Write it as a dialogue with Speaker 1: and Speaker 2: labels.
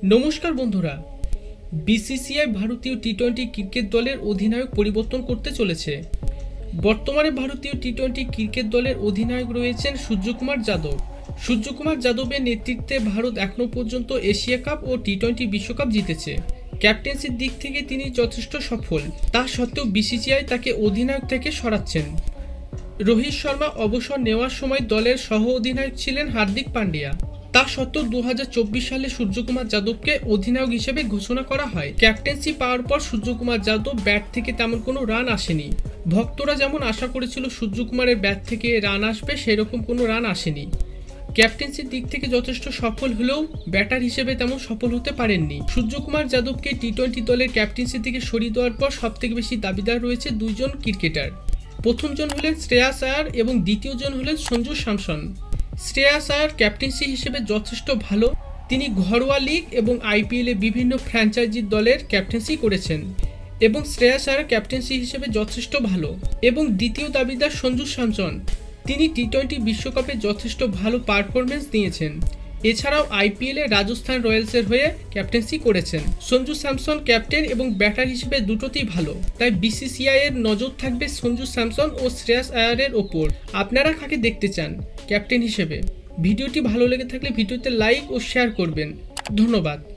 Speaker 1: নমস্কার বন্ধুরা, বিসিসিআই ভারতীয় টি-20 ক্রিকেট দলের অধিনায়ক পরিবর্তন করতে চলেছে। বর্তমানে ভারতীয় টি-20 ক্রিকেট দলের অধিনায়ক রয়েছেন সূর্যকুমার যাদব। সূর্যকুমার যাদবের নেতৃত্বে ভারত এখনও পর্যন্ত এশিয়া কাপ ও টি-20 বিশ্বকাপ জিতেছে। ক্যাপ্টেন্সির দিক থেকে তিনি যথেষ্ট সফল। তা সত্ত্বেও বিসিসিআই তাকে অধিনায়ক থেকে সরাচ্ছেন। রোহিত শর্মা অবসর নেওয়ার সময় দলের সহ অধিনায়ক ছিলেন হার্দিক পান্ডিয়া। তা সত্ত্বেও 2024 সালে সূর্যকুমার যাদবকে অধিনায়ক হিসেবে ঘোষণা করা হয়। ক্যাপ্টেন্সি পাওয়ার পর সূর্যকুমার যাদব ব্যাট থেকে তেমন কোনো রান আসেনি। ভক্তরা যেমন আশা করেছিল সূর্যকুমারের ব্যাট থেকে রান আসবে, সেরকম কোনো রান আসেনি। ক্যাপ্টেন্সির দিক থেকে যথেষ্ট সফল হলেও ব্যাটার হিসেবে তেমন সফল হতে পারেননি। সূর্যকুমার যাদবকে টি-20 দলের ক্যাপ্টেন্সি থেকে সরিয়ে দেওয়ার পর সবথেকে বেশি দাবিদার রয়েছে দুইজন ক্রিকেটার। প্রথমজন হলেন শ্রেয়াস আয়ার এবং দ্বিতীয়জন হলেন সঞ্জু স্যামসন। শ্রেয়াস আয়ার ক্যাপ্টেন্সি হিসেবে যথেষ্ট ভালো। তিনি ঘরোয়া লিগ এবং আইপিএলে বিভিন্ন ফ্র্যাঞ্চাইজি দলের ক্যাপ্টেন্সি করেছেন এবং শ্রেয়াস আয়ার ক্যাপ্টেন্সি হিসেবে যথেষ্ট ভালো। এবং দ্বিতীয় দাবিদার সঞ্জু স্যামসন, তিনি টি-20 বিশ্বকাপে যথেষ্ট ভালো পারফরমেন্স দিয়েছেন। এছাড়াও আইপিএলে রাজস্থান রয়্যালসের হয়ে ক্যাপ্টেন্সি করেছেন। সঞ্জু স্যামসন ক্যাপ্টেন এবং ব্যাটার হিসেবে দুটোতেই ভালো। তাই বিসিসিআই এর নজর থাকবে সঞ্জু স্যামসন ও শ্রেয়াস আয়ারের ওপর। আপনারা কাকে দেখতে চান ক্যাপ্টেন হিসেবে? ভিডিওটি ভালো লেগে থাকলে ভিডিওতে লাইক ও শেয়ার করবেন। ধন্যবাদ।